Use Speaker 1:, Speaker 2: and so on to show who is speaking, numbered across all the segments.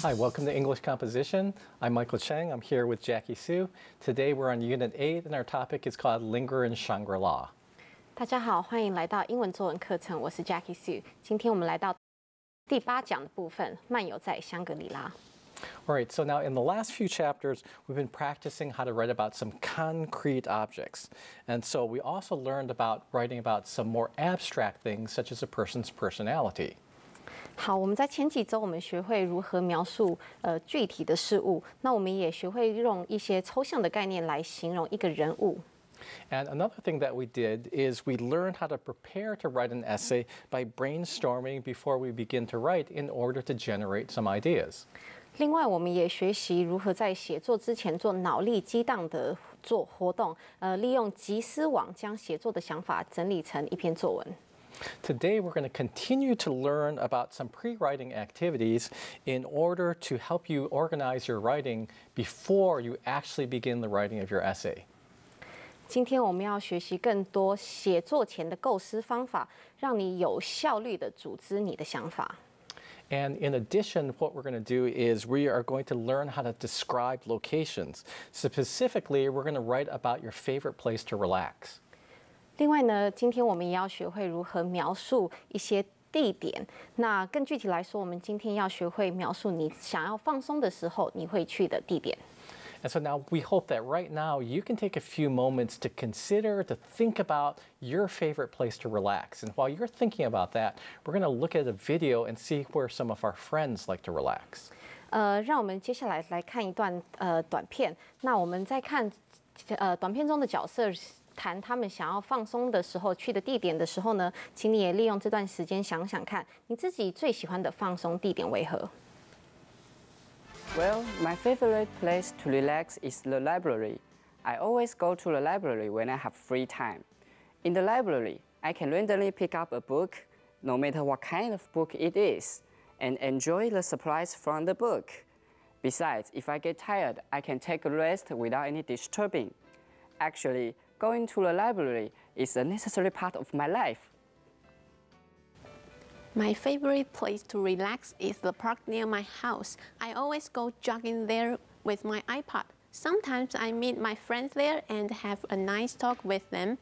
Speaker 1: Hi, welcome to English Composition. I'm Michael Cheng. I'm here with Jackie Sue. Today we're on Unit 8 and our topic is called Linger in Shangri-La.
Speaker 2: 大家好，欢迎来到英文作文课程，我是 Jackie Sue。今天我们来到第8讲的部分，漫游在香格里拉。
Speaker 1: All right, so now in the last few chapters, we've been practicing how to write about some concrete objects. And so we also learned about writing about some more abstract things, such as a person's personality.
Speaker 2: 好，我们在前几周我们学会如何描述具体的事物，那我们也学会用一些抽象的概念来形容一个人物。
Speaker 1: And another thing that we did is we learned how to prepare to write an essay by brainstorming before we begin to write in order to generate some ideas.
Speaker 2: 另外，我们也学习如何在写作之前做脑力激荡的做活动，利用集思网将写作的想法整理成一篇作文。
Speaker 1: Today, we're going to continue to learn about some pre-writing activities in order to help you organize your writing before you actually begin the writing of your essay.
Speaker 2: 今天我们要学习更多写作前的构思方法，让你有效率地组织你的想法。
Speaker 1: And in addition, what we're going to do is we are going to learn how to describe locations. Specifically, we're going to write about your favorite place to relax.
Speaker 2: 另外呢，今天我们也要学会如何描述一些地点。那更具体来说，我们今天要学会描述你想要放松的时候你会去的地点。
Speaker 1: And so now we hope that right now you can take a few moments to consider, to think about your favorite place to relax. And while you're thinking about that, we're going to look at a video and see where some of our friends like to relax.
Speaker 2: 让我们接下来来看一段短片。那我们在看短片中的角色谈他们想要放松的时候去的地点的时候呢，请你也利用这段时间想想看，你自己最喜欢的放松地点为何？
Speaker 3: Well, my favorite place to relax is the library. I always go to the library when I have free time. In the library, I can randomly pick up a book, no matter what kind of book it is, and enjoy the surprise from the book. Besides, if I get tired, I can take a rest without any disturbing. Actually, going to the library is a necessary part of my life.
Speaker 4: My favorite place to relax is the park near my house. I always go jogging there with my iPod. Sometimes I meet my friends there and have a nice talk with them.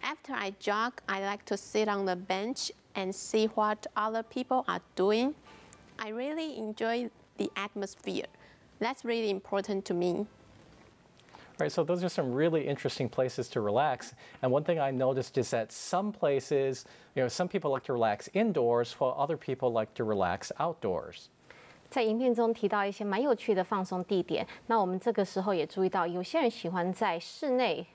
Speaker 4: After I jog, I like to sit on the bench and see what other people are doing. I really enjoy the atmosphere. That's really important to me.
Speaker 1: Right, so those are some really interesting places to relax. And one thing I noticed is that some places, some people like to relax indoors, while other people like to relax outdoors.
Speaker 2: 在影片中提到一些蛮有趣的放松地点，那我们这个时候也注意到，有些人喜欢在室内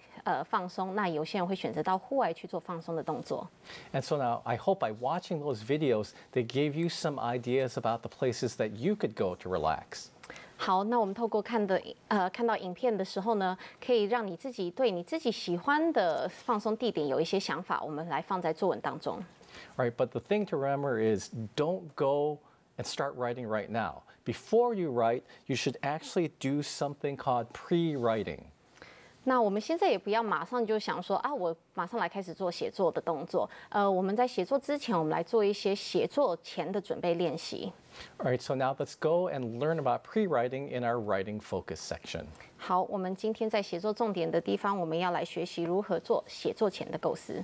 Speaker 2: 放松，那有些人会选择到户外去做放松的动作。
Speaker 1: And so now I hope by watching those videos, they gave you some ideas about the places that you could go to relax.
Speaker 2: 好，那我们透过看到影片的时候呢，可以让你自己对你自己喜欢的放松地点有一些想法，我们来放在作文当中。
Speaker 1: All right, but the thing to remember is don't go and start writing right now. Before you write, you should actually do something called pre-writing.
Speaker 2: 那我们现在也不要马上就想说啊，我马上来开始做写作的动作。我们在写作之前，我们来做一些写作前的准备练习。
Speaker 1: All right, so now let's go and learn about pre-writing in our writing focus section.
Speaker 2: 好，我们今天在写作重点的地方，我们要来学习如何做写作前的构思。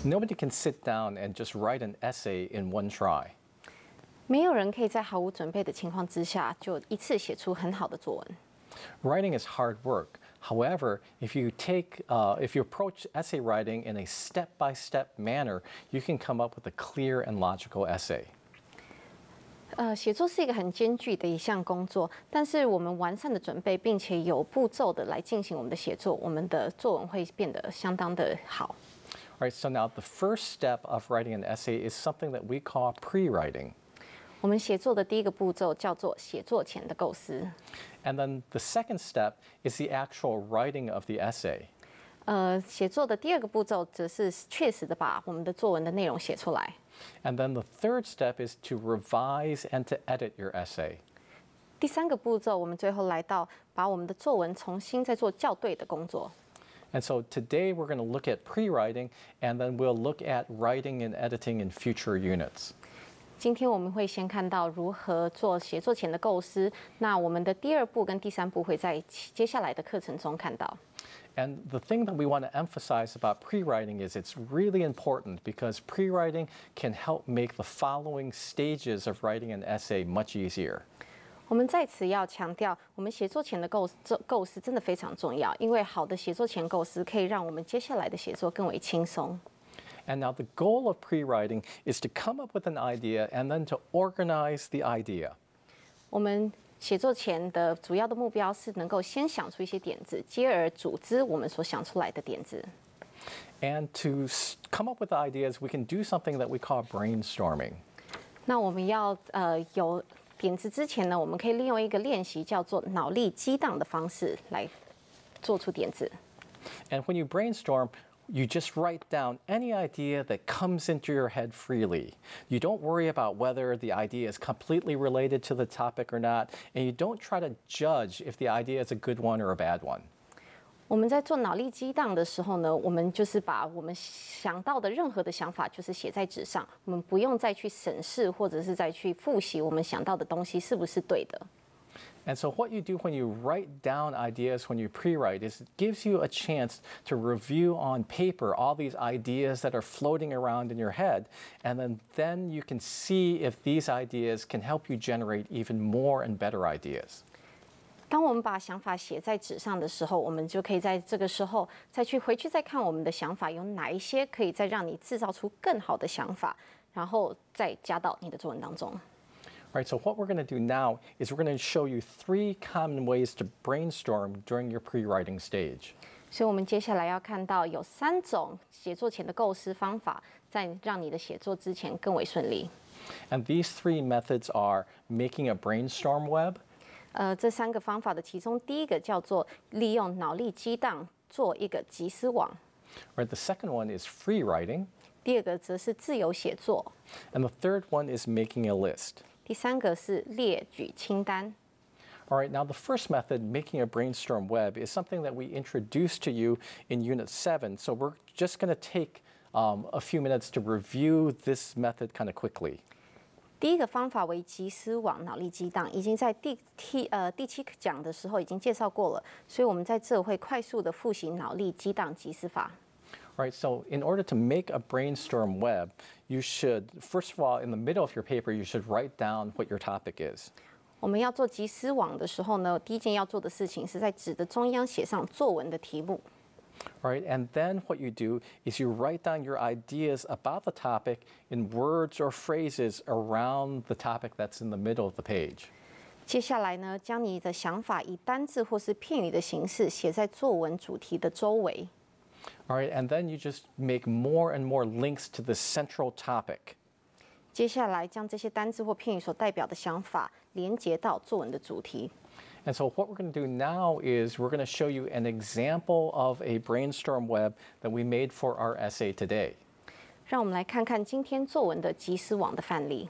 Speaker 1: Nobody can sit down and just write an essay in one try.
Speaker 2: 没有人可以在毫无准备的情况之下就一次写出很好的作文。
Speaker 1: Writing is hard work. However, if you approach essay writing in a step-by-step manner, you can come up with a clear and logical essay.
Speaker 2: 写作是一个很艰巨的一项工作，但是我们完善的准备，并且有步骤的来进行我们的写作，我们的作文会变得相当的好。
Speaker 1: All right, so now the first step of writing an essay is something that we call pre-writing.
Speaker 2: 我们写作的第一个步骤叫做写作前的构思。
Speaker 1: And then the second step is the actual writing of the essay.
Speaker 2: 写作的第二个步骤则是确实的把我们的作文的内容写出来。
Speaker 1: And then the third step is to revise and to edit your essay.
Speaker 2: 第3个步骤，我们最后来到把我们的作文重新再做校对的工作。
Speaker 1: And so today we're going to look at pre-writing, and then we'll look at writing and editing in future units.
Speaker 2: 今天我们会先看到如何做写作前的构思，那我们的第2步跟第3步会在接下来的课程中看到。
Speaker 1: And the thing that we want to emphasize about pre-writing is it's really important because pre-writing can help make the following stages of writing an essay much easier.
Speaker 2: 我们在此要强调，我们写作前的构思真的非常重要，因为好的写作前构思可以让我们接下来的写作更为轻松。
Speaker 1: And now the goal of pre-writing is to come up with an idea and then to organize the idea.
Speaker 2: 我们写作前的主要的目标是能够先想出一些点子，接而组织我们所想出来的点子。
Speaker 1: And to come up with ideas, we can do something that we call brainstorming.
Speaker 2: 那我们要有点子之前呢，我们可以利用一个练习叫做脑力激荡的方式来做出点子。
Speaker 1: And when you brainstorm, you just write down any idea that comes into your head freely. You don't worry about whether the idea is completely related to the topic or not, and you don't try to judge if the idea is a good one or a bad one.
Speaker 2: 我们在做脑力激荡的时候呢，我们就是把我们想到的任何的想法，就是写在纸上，我们不用再去审视或者是再去复习我们想到的东西是不是对的。
Speaker 1: And so what you do when you write down ideas when you pre-write is it gives you a chance to review on paper all these ideas that are floating around in your head, and then you can see if these ideas can help you generate even more and better ideas.
Speaker 2: 当我们把想法写在纸上的时候，我们就可以在这个时候回去再看我们的想法有哪一些可以再让你制造出更好的想法，然后再加到你的作文当中。
Speaker 1: All right, so what we're going to do now is we're going to show you 3 common ways to brainstorm during your pre-writing stage.
Speaker 2: 所以我们接下来要看到有3种写作前的构思方法，在让你的写作之前更为顺利。
Speaker 1: And these 3 methods are making a brainstorm web,
Speaker 2: 这3个方法的其中第一个叫做利用脑力激荡做一个集思网，
Speaker 1: right? The second one is free writing,
Speaker 2: 第2个则是自由写作，
Speaker 1: and the third one is making a list.
Speaker 2: 第3个是列举清单。
Speaker 1: All right, now the first method, making a brainstorm web, is something that we introduced to you in Unit 7. So we're just going to take a few minutes to review this method kind of quickly.
Speaker 2: 第一个方法为集思网脑力激荡，已经在第7讲的时候已经介绍过了，所以我们在这会快速的复习脑力激荡集思法。
Speaker 1: All right, so in order to make a brainstorm web, you should, first of all, in the middle of your paper, you should write down what your topic is.
Speaker 2: 我们要做集思网的时候呢，第一件要做的事情是在纸的中央写上作文的题目。
Speaker 1: All right, and then what you do is you write down your ideas about the topic in words or phrases around the topic that's in the middle of the page.
Speaker 2: 接下来呢，将你的想法以单字或是片语的形式写在作文主题的周围。
Speaker 1: All right, and then you just make more and more links to the central topic.
Speaker 2: 接下来将这些单字或片语所代表的想法连接到作文的主题。
Speaker 1: And so what we're going to do now is we're going to show you an example of a brainstorm web that we made for our essay today.
Speaker 2: 让我们来看看今天作文的集思网的范例。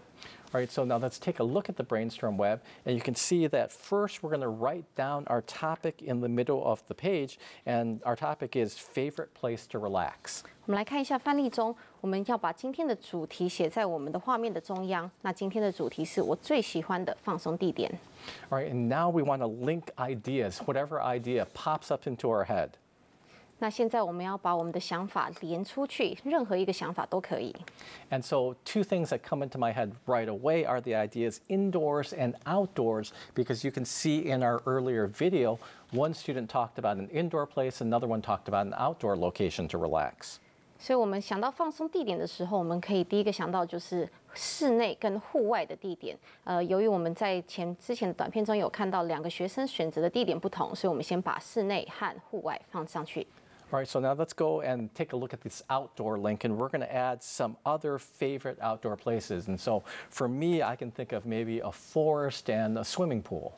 Speaker 1: All right, so now let's take a look at the brainstorm web, and you can see that first we're going to write down our topic in the middle of the page, and our topic is favorite place to relax.
Speaker 2: 我们来看一下范例中，我们要把今天的主题写在我们的画面的中央。那今天的主题是我最喜欢的放松地点。
Speaker 1: All right, and now we want to link ideas, whatever idea pops up into our head.
Speaker 2: 那现在我们要把我们的想法连出去，任何一个想法都可以。
Speaker 1: And so 2 things that come into my head right away are the ideas indoors and outdoors, because you can see in our earlier video, one student talked about an indoor place, another one talked about an outdoor location to relax.
Speaker 2: 所以我们想到放松地点的时候，我们可以第一个想到就是室内跟户外的地点。由于我们在之前的短片中有看到2个学生选择的地点不同，所以我们先把室内和户外放上去。
Speaker 1: All right, so now let's go and take a look at this outdoor link, and we're going to add some other favorite outdoor places. And so for me, I can think of maybe a forest and a swimming pool.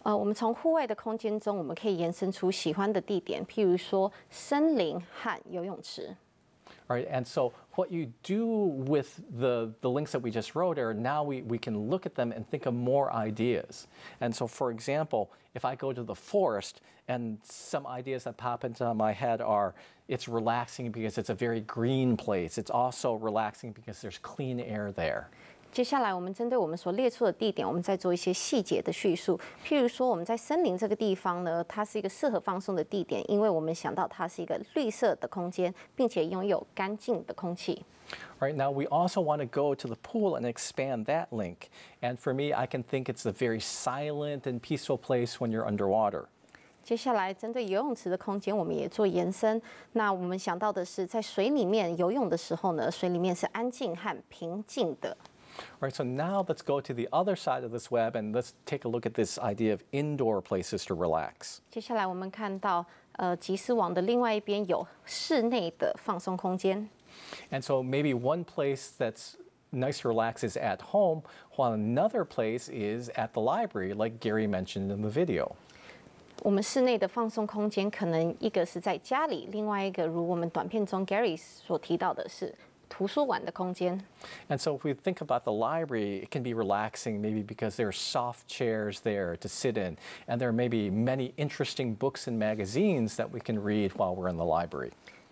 Speaker 2: 我们从户外的空间中，我们可以延伸出喜欢的地点，譬如说森林和游泳池。
Speaker 1: All right, and so what you do with the links that we just wrote are now we can look at them and think of more ideas. And so, for example, if I go to the forest and some ideas that pop into my head are, it's relaxing because it's a very green place. It's also relaxing because there's clean air there.
Speaker 2: 接下来，我们针对我们所列出的地点，我们再做一些细节的叙述。譬如说，我们在森林这个地方呢，它是一个适合放松的地点，因为我们想到它是一个绿色的空间，并且拥有干净的空气。
Speaker 1: All right, now we also want to go to the pool and expand that link. And for me, I can think it's a very silent and peaceful place when you're underwater.
Speaker 2: 接下来，针对游泳池的空间，我们也做延伸。那我们想到的是，在水里面游泳的时候呢，水里面是安静和平静的。
Speaker 1: All right, so now let's go to the other side of this web and let's take a look at this idea of indoor places to relax.
Speaker 2: 接下来我们看到，集思网的另外一边有室内的放松空间。
Speaker 1: And so maybe one place that's nice to relax is at home, while another place is at the library, like Gary mentioned in the video.
Speaker 2: 我们室内的放松空间，可能一个是在家里，另外一个如我们短片中 Gary 所提到的是图书馆的空间。
Speaker 1: And so if we think about the library, it can be relaxing maybe because there are soft chairs there to sit in, and there may be many interesting books and magazines that we can read while we're in the library.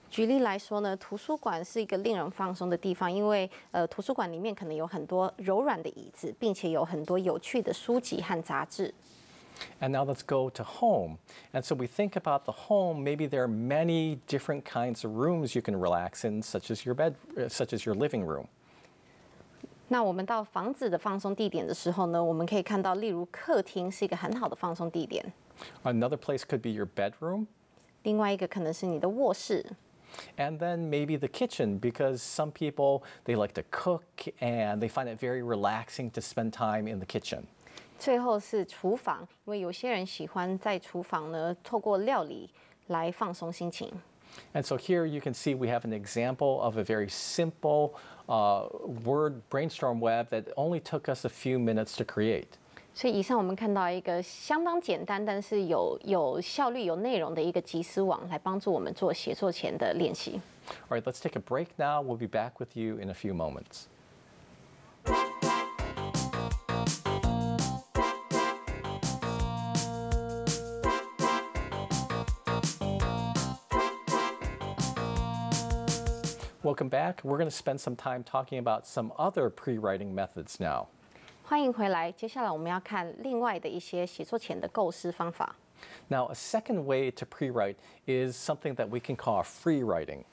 Speaker 2: 举例来说呢，图书馆是一个令人放松的地方，因为图书馆里面可能有很多柔软的椅子，并且有很多有趣的书籍和杂志。
Speaker 1: And now let's go to home. And so we think about the home, maybe there are many different kinds of rooms you can relax in, such as your living room.
Speaker 2: 那我们到房子的放松地点的时候呢，我们可以看到，例如客厅是一个很好的放松地点。
Speaker 1: Another place could be your bedroom.
Speaker 2: 另外一个可能是你的卧室。
Speaker 1: And then maybe the kitchen, because some people, they like to cook and they find it very relaxing to spend time in the kitchen.
Speaker 2: 最后是厨房，因为有些人喜欢在厨房呢，透过料理来放松心情。
Speaker 1: And so here you can see we have an example of a very simple word brainstorm web that only took us a few minutes to create.
Speaker 2: 所以以上我们看到一个相当简单，但是有效率、有内容的一个集思网，来帮助我们做写作前的练习。
Speaker 1: All right, let's take a break now. We'll be back with you in a few moments. Welcome back. We're going to spend some time talking about some other pre-writing methods now.
Speaker 2: 欢迎回来，接下来我们要看另外的一些写作前的构思方法。
Speaker 1: Now, a second way to pre-write is something that we can call free writing.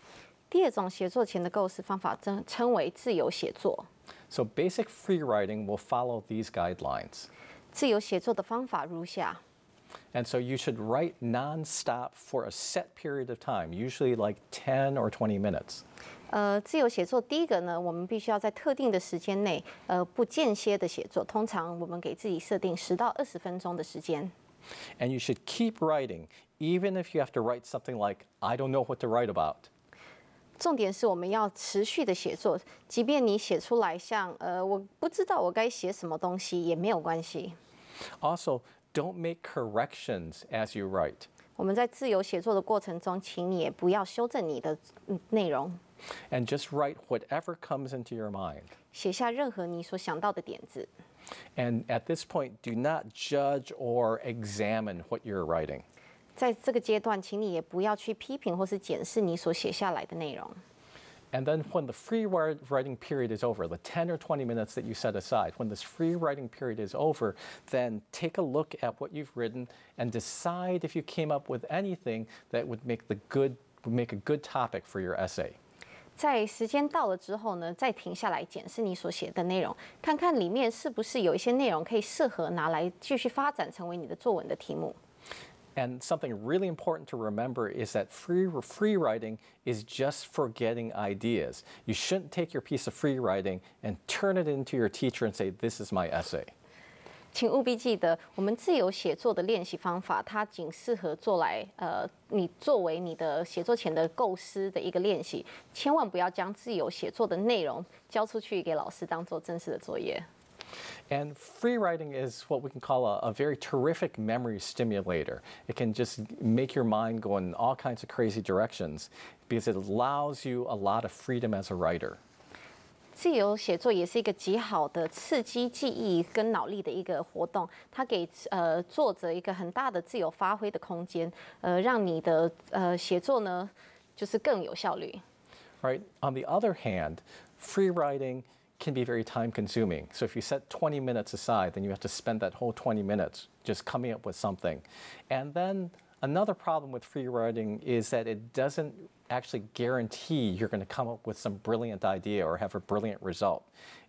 Speaker 2: 第二种写作前的构思方法称为自由写作。
Speaker 1: So basic free writing will follow these guidelines.
Speaker 2: 自由写作的方法如下。
Speaker 1: And so you should write nonstop for a set period of time, usually like 10 or 20 minutes.
Speaker 2: 自由写作第一个呢，我们必须要在特定的时间内，不间歇的写作。通常我们给自己设定10到20分钟的时间。
Speaker 1: And you should keep writing, even if you have to write something like, I don't know what to write about.
Speaker 2: 重点是我们要持续的写作，即便你写出来像我不知道我该写什么东西也没有关系。
Speaker 1: Also, don't make corrections as you write.
Speaker 2: 我们在自由写作的过程中，请你也不要修正你的内容。
Speaker 1: And just write whatever comes into your mind.
Speaker 2: 写下任何你所想到的点子。
Speaker 1: And at this point, do not judge or examine what you're writing.
Speaker 2: 在这个阶段，请你也不要去批评或是检视你所写下来的内容。
Speaker 1: And then when the free writing period is over, the 10 or 20 minutes that you set aside, when this free writing period is over, then take a look at what you've written and decide if you came up with anything that would make a good topic for your essay.
Speaker 2: 在时间到了之后呢，再停下来检视你所写的内容，看看里面是不是有一些内容可以适合拿来继续发展成为你的作文的题目。
Speaker 1: And something really important to remember is that free writing is just for getting ideas. You shouldn't take your piece of free writing and turn it into your teacher and say, this is my essay.
Speaker 2: 请务必记得，我们自由写作的练习方法，它仅适合你作为你的写作前的构思的一个练习，千万不要将自由写作的内容交出去给老师当做正式的作业。
Speaker 1: And free writing is what we can call a very terrific memory stimulator. It can just make your mind go in all kinds of crazy directions because it allows you a lot of freedom as a writer.
Speaker 2: 自由写作也是一个极好的刺激记忆跟脑力的一个活动，它给作者一个很大的自由发挥的空间，让你的写作呢就是更有效率。
Speaker 1: Right. On the other hand, free writing can be very time consuming. So if you set 20 minutes aside, then you have to spend that whole 20 minutes just coming up with something. And then another problem with free writing is that it doesn't actually guarantee you're going to come up with some brilliant idea or have a brilliant result.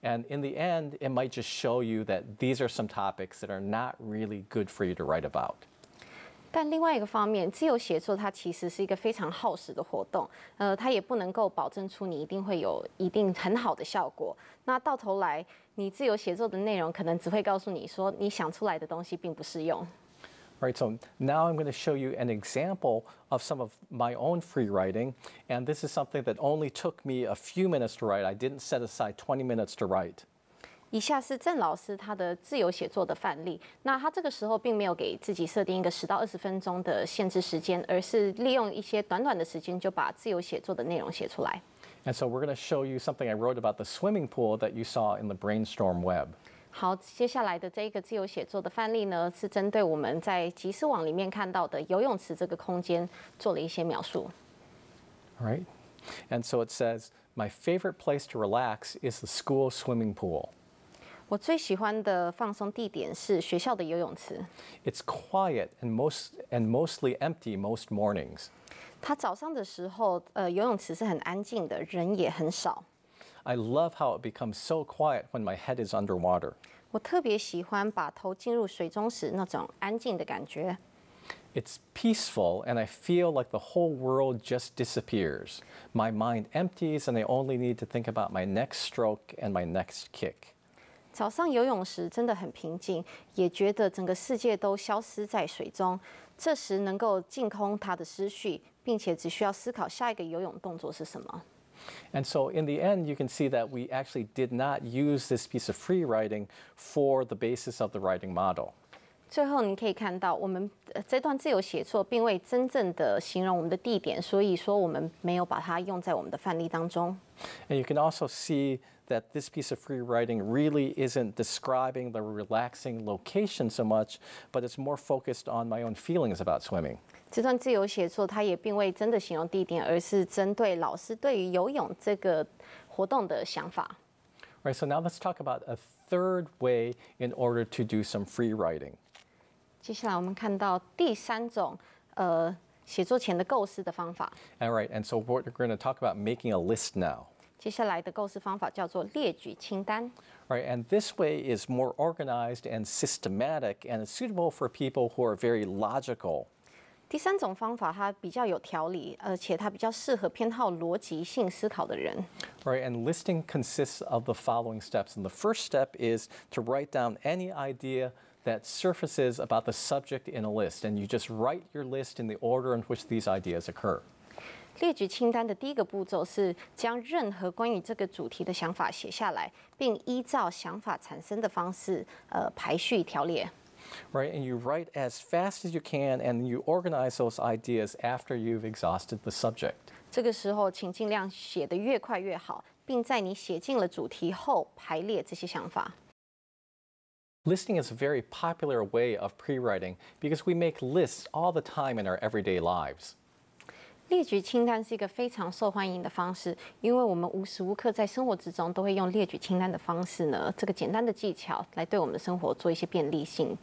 Speaker 1: And in the end, it might just show you that these are some topics that are not really good for you to write about.
Speaker 2: 但另外一个方面，自由写作它其实是一个非常耗时的活动，它也不能够保证出你一定会有一定很好的效果。那到头来，你自由写作的内容可能只会告诉你说，你想出来的东西并不适用。
Speaker 1: Right, so now I'm going to show you an example of some of my own free writing, and this is something that only took me a few minutes to write. I didn't set aside 20 minutes to write.
Speaker 2: 以下是郑老师他的自由写作的范例。那他这个时候并没有给自己设定一个10到20分钟的限制时间，而是利用一些短短的时间就把自由写作的内容写出来。
Speaker 1: And so we're going to show you something I wrote about the swimming pool that you saw in the brainstorm web.
Speaker 2: 好，接下来的这一个自由写作的范例呢，是针对我们在集思网里面看到的游泳池这个空间做了一些描述。
Speaker 1: All right, and so it says, my favorite place to relax is the school swimming pool.
Speaker 2: 我最喜欢的放松地点是学校的游泳池。
Speaker 1: It's quiet and mostly empty most mornings.
Speaker 2: 它早上的时候，游泳池是很安静的，人也很少。
Speaker 1: I love how it becomes so quiet when my head is underwater.
Speaker 2: 我特别喜欢把头进入水中时那种安静的感觉。
Speaker 1: It's peaceful, and I feel like the whole world just disappears. My mind empties, and I only need to think about my next stroke and my next kick.
Speaker 2: 早上游泳时真的很平静，也觉得整个世界都消失在水中。这时能够净空他的思绪，并且只需要思考下一个游泳动作是什么。
Speaker 1: And so in the end, you can see that we actually did not use this piece of free writing for the basis of the writing model.
Speaker 2: 最后你可以看到，我们这段自由写作并未真正的形容我们的地点，所以说我们没有把它用在我们的范例当中。
Speaker 1: And you can also see that this piece of free writing really isn't describing the relaxing location so much, but it's more focused on my own feelings about swimming.
Speaker 2: 这段自由写作它也并未真的形容地点，而是针对老师对于游泳这个活动的想法。
Speaker 1: Right, so now let's talk about a third way in order to do some free writing.
Speaker 2: 接下来我们看到第三种写作前的构思的方法。
Speaker 1: All right, and so we're going to talk about making a list now.
Speaker 2: 接下来的构思方法叫做列举清单。
Speaker 1: Right, and this way is more organized and systematic, and it's suitable for people who are very logical.
Speaker 2: 第三种方法它比较有条理，而且它比较适合偏好逻辑性思考的人。
Speaker 1: Right, and listing consists of the following steps. And the first step is to write down any idea that surfaces about the subject in a list, and you just write your list in the order in which these ideas occur.
Speaker 2: 列举清单的第一个步骤是将任何关于这个主题的想法写下来，并依照想法产生的方式排序条列。
Speaker 1: Right, and you write as fast as you can, and you organize those ideas after you've exhausted the subject.
Speaker 2: 这个时候，请尽量写得越快越好，并在你写进了主题后排列这些想法。
Speaker 1: Listing is a very popular way of pre-writing because we make lists all the time in our everyday lives.
Speaker 2: 列举清单是一个非常受欢迎的方式，因为我们无时无刻在生活之中都会用列举清单的方式呢，这个简单的技巧来对我们的生活做一些便利性。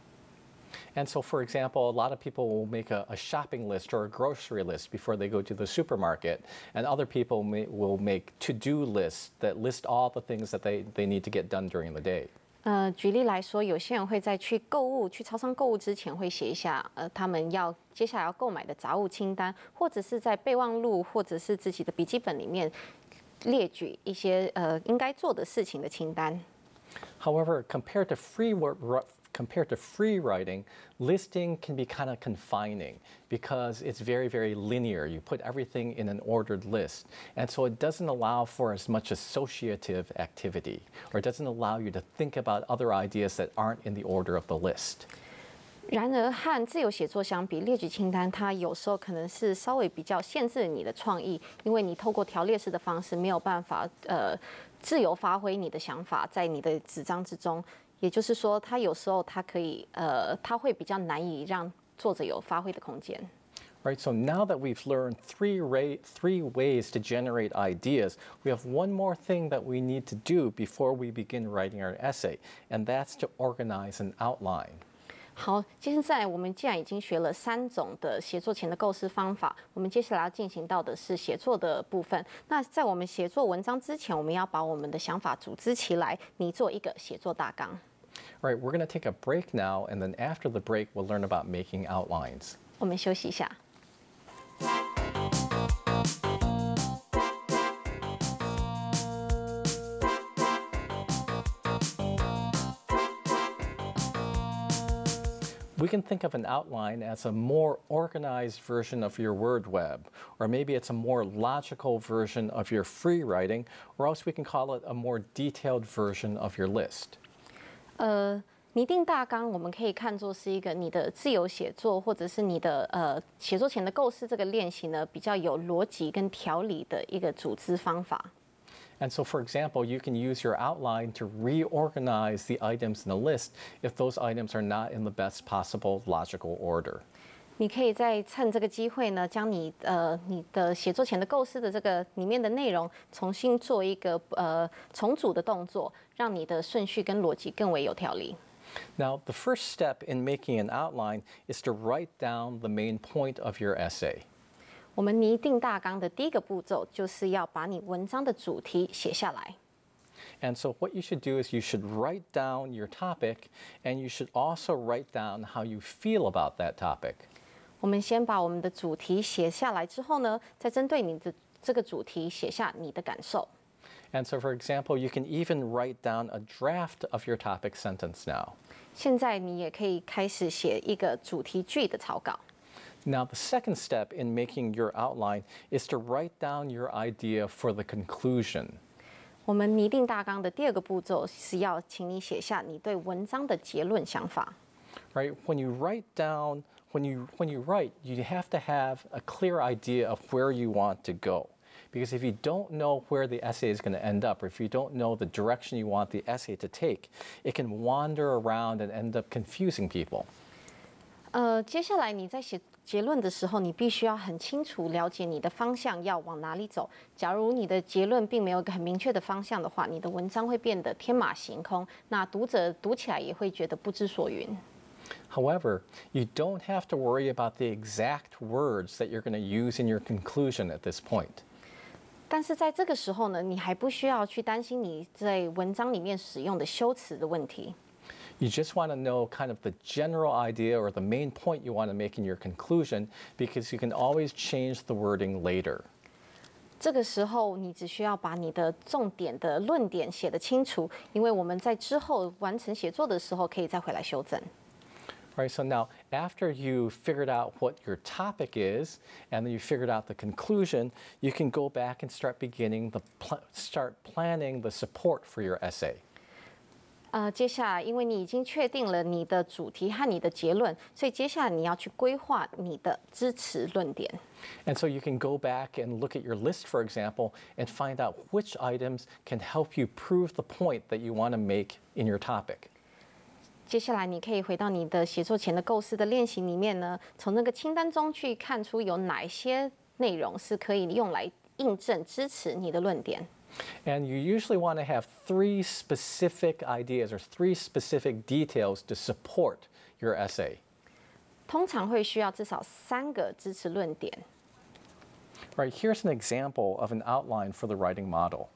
Speaker 1: And so, for example, a lot of people will make a shopping list or a grocery list before they go to the supermarket, and other people will make to-do lists that list all the things that they need to get done during the day.
Speaker 2: 举例来说，有些人会在去超商购物之前会写一下，他们接下来要购买的杂物清单，或者是在备忘录或者是自己的笔记本里面列举一些应该做的事情的清单。
Speaker 1: However, compared compared to free writing, listing can be kind of confining because it's very, very linear. You put everything in an ordered list. And so it doesn't allow for as much associative activity, or it doesn't allow you to think about other ideas that aren't in the order of the list.
Speaker 2: 然而，和自由写作相比，列举清单它有时候可能是稍微比较限制你的创意，因为你透过条列式的方式没有办法自由发挥你的想法在你的纸张之中。也就是说，它有时候它可以它会比较难以让作者有发挥的空间。
Speaker 1: Right, so now that we've learned three ways to generate ideas, we have one more thing that we need to do before we begin writing our essay, and that's to organize an outline.
Speaker 2: 好，现在我们既然已经学了3种的写作前的构思方法，我们接下来要进行到的是写作的部分。那在我们写作文章之前，我们要把我们的想法组织起来，拟做一个写作大纲。
Speaker 1: All right, we're going to take a break now, and then after the break, we'll learn about making outlines.
Speaker 2: 我们休息一下。
Speaker 1: We can think of an outline as a more organized version of your word web, or maybe it's a more logical version of your free writing, or else we can call it a more detailed version of your list.
Speaker 2: 拟定大纲，我们可以看作是一个你的自由写作，或者是你的写作前的构思这个练习呢，比较有逻辑跟条理的一个组织方法。
Speaker 1: And so, for example, you can use your outline to reorganize the items in the list if those items are not in the best possible logical order.
Speaker 2: 你可以再趁这个机会呢，将你的写作前的构思的这个里面的内容重新做一个重组的动作，让你的顺序跟逻辑更为有条理。
Speaker 1: Now, the first step in making an outline is to write down the main point of your essay.
Speaker 2: 我们拟定大纲的第一个步骤，就是要把你文章的主题写下来。
Speaker 1: And so what you should do is you should write down your topic, and you should also write down how you feel about that topic.
Speaker 2: 我们先把我们的主题写下来之后呢，再针对你的这个主题写下你的感受。
Speaker 1: And so, for example, you can even write down a draft of your topic sentence now.
Speaker 2: 现在你也可以开始写一个主题句的草稿。
Speaker 1: Now, the second step in making your outline is to write down your idea for the conclusion.
Speaker 2: 我们拟定大纲的第二个步骤是要请你写下你对文章的结论想法。
Speaker 1: Right? When you write down, when you write, you have to have a clear idea of where you want to go. Because if you don't know where the essay is going to end up, or if you don't know the direction you want the essay to take, it can wander around and end up confusing people.
Speaker 2: 接下来你在写结论的时候，你必须要很清楚了解你的方向要往哪里走。假如你的结论并没有一个很明确的方向的话，你的文章会变得天马行空，那读者读起来也会觉得不知所云。
Speaker 1: However, you don't have to worry about the exact words that you're going to use in your conclusion at this point.
Speaker 2: 但是在这个时候呢，你还不需要去担心你在文章里面使用的修辞的问题。
Speaker 1: You just want to know kind of the general idea or the main point you want to make in your conclusion, because you can always change the wording later.
Speaker 2: 这个时候，你只需要把你的重点的论点写得清楚，因为我们在之后完成写作的时候，可以再回来修正。
Speaker 1: Right, so now after you figured out what your topic is, and then you figured out the conclusion, you can go back and start planning the support for your essay.
Speaker 2: 接下来，因为你已经确定了你的主题和你的结论，所以接下来你要去规划你的支持论点。
Speaker 1: And so you can go back and look at your list, for example, and find out which items can help you prove the point that you want to make in your topic.
Speaker 2: 接下来，你可以回到你的写作前的构思的练习里面呢，从那个清单中去看出有哪一些内容是可以用来印证支持你的论点。
Speaker 1: And you usually want to have 3 specific ideas or 3 specific details to support your essay.
Speaker 2: 通常会需要至少3个支持论点。
Speaker 1: Right, here's an example of an outline for the writing model.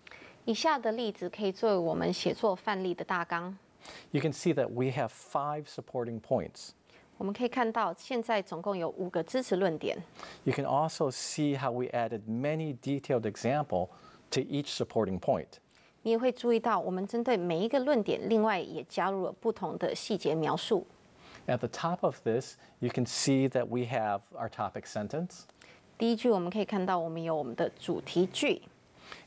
Speaker 2: 以下的例子可以作为我们写作范例的大纲。
Speaker 1: You can see that we have 5 supporting points.
Speaker 2: 我们可以看到，现在总共有5个支持论点。
Speaker 1: You can also see how we added many detailed examples to each supporting point.
Speaker 2: 你也会注意到，我们针对每一个论点，另外也加入了不同的细节描述。
Speaker 1: At the top of this, you can see that we have our topic sentence.
Speaker 2: 第一句我们可以看到，我们有我们的主题句。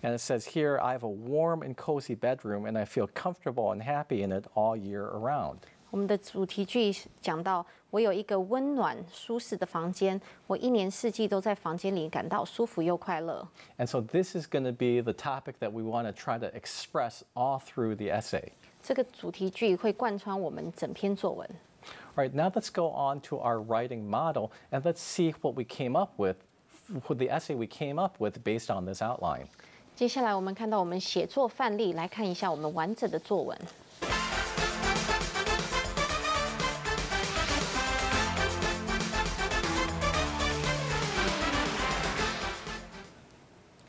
Speaker 1: And it says here, I have a warm and cozy bedroom, and I feel comfortable and happy in it all year around.
Speaker 2: 我们的主题句讲到，我有一个温暖舒适的房间，我一年四季都在房间里感到舒服又快乐。
Speaker 1: And so this is going to be the topic that we want to try to express all through the essay.
Speaker 2: 这个主题句会贯穿我们整篇作文。
Speaker 1: All right, now let's go on to our writing model, and let's see what we came up with, the essay we came up with based on this outline.
Speaker 2: 接下来我们看到我们写作范例，来看一下我们完整的作文。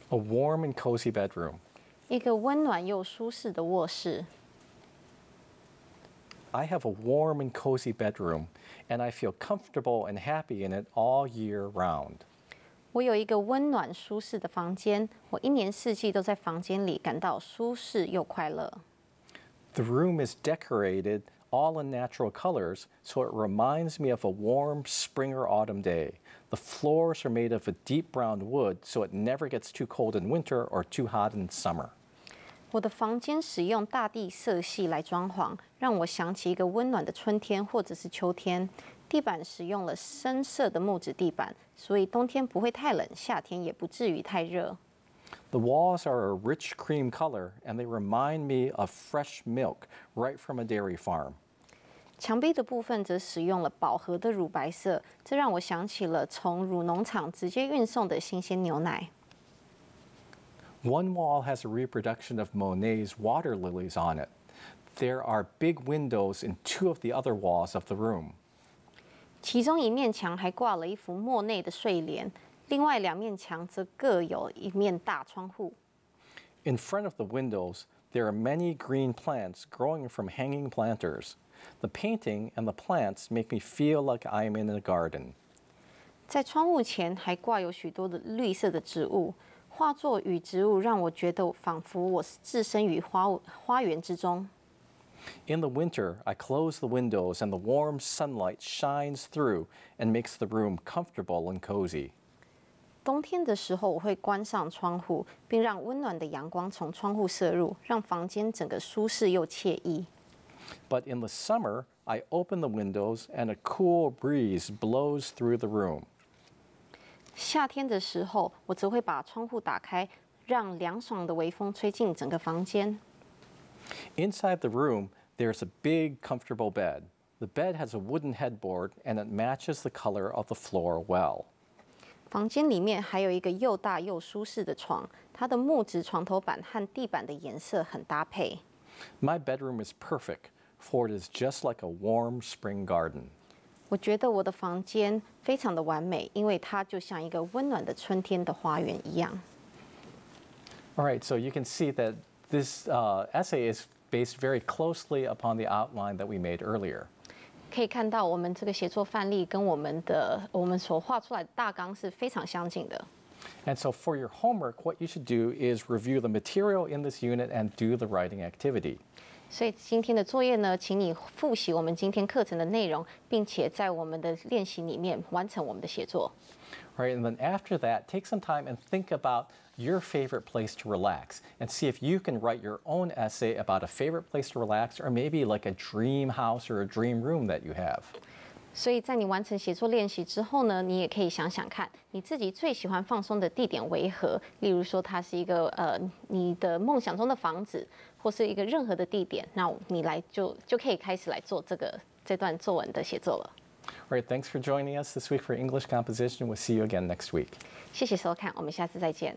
Speaker 1: A warm and cozy bedroom.
Speaker 2: 一个温暖又舒适的卧室。
Speaker 1: I have a warm and cozy bedroom, and I feel comfortable and happy in it all year round.
Speaker 2: 我有一个温暖舒适的房间，我一年四季都在房间里感到舒适又快乐。
Speaker 1: The room is decorated all in natural colors, so it reminds me of a warm spring or autumn day. The floors are made of a deep brown wood, so it never gets too cold in winter or too hot in summer.
Speaker 2: 我的房间使用大地色系来装潢，让我想起一个温暖的春天或者是秋天。地板使用了深色的木质地板，所以冬天不会太冷，夏天也不至于太热。
Speaker 1: The walls are a rich cream color, and they remind me of fresh milk right from a dairy farm.
Speaker 2: 墙壁的部分则使用了饱和的乳白色，这让我想起了从乳农场直接运送的新鲜牛奶。
Speaker 1: One wall has a reproduction of Monet's water lilies on it. There are big windows in two of the other walls of the room.
Speaker 2: 其中一面墙还挂了一幅莫内的睡莲，另外两面墙则各有一面大窗户。
Speaker 1: In front of the windows, there are many green plants growing from hanging planters. The painting and the plants make me feel like I am in a garden.
Speaker 2: 在窗户前还挂有许多的绿色的植物，画作与植物让我觉得仿佛我置身于花园之中。
Speaker 1: In the winter, I close the windows and the warm sunlight shines through and makes the room comfortable and cozy.
Speaker 2: 冬天的时候，我会关上窗户，并让温暖的阳光从窗户射入，让房间整个舒适又惬意。
Speaker 1: But in the summer, I open the windows and a cool breeze blows through the room.
Speaker 2: 夏天的时候，我则会把窗户打开，让凉爽的微风吹进整个房间。
Speaker 1: Inside the room, there's a big, comfortable bed. The bed has a wooden headboard and it matches the color of the floor well.
Speaker 2: 房间里面还有一个又大又舒适的床，它的木质床头板和地板的颜色很搭配。
Speaker 1: My bedroom is perfect, for it is just like a warm spring garden.
Speaker 2: 我觉得我的房间非常的完美，因为它就像一个温暖的春天的花园一样。
Speaker 1: All right, so you can see that this essay is based very closely upon the outline that we made earlier.
Speaker 2: 可以看到，我们这个写作范例跟我们所画出来的大纲是非常相近的。
Speaker 1: And so for your homework, what you should do is review the material in this unit and do the writing activity.
Speaker 2: 所以今天的作业呢，请你复习我们今天课程的内容，并且在我们的练习里面完成我们的写作。
Speaker 1: Right, and then after that, take some time and think about your favorite place to relax and see if you can write your own essay about a favorite place to relax or maybe like a dream house or a dream room that you have.
Speaker 2: 所以在你完成写作练习之后呢，你也可以想想看，你自己最喜欢放松的地点为何？例如说，它是一个你的梦想中的房子，或是一个任何的地点，那你就可以开始来做这段作文的写作了。
Speaker 1: All right, thanks for joining us this week for English composition. We'll see you again next week.
Speaker 2: 谢谢收看，我们下次再见。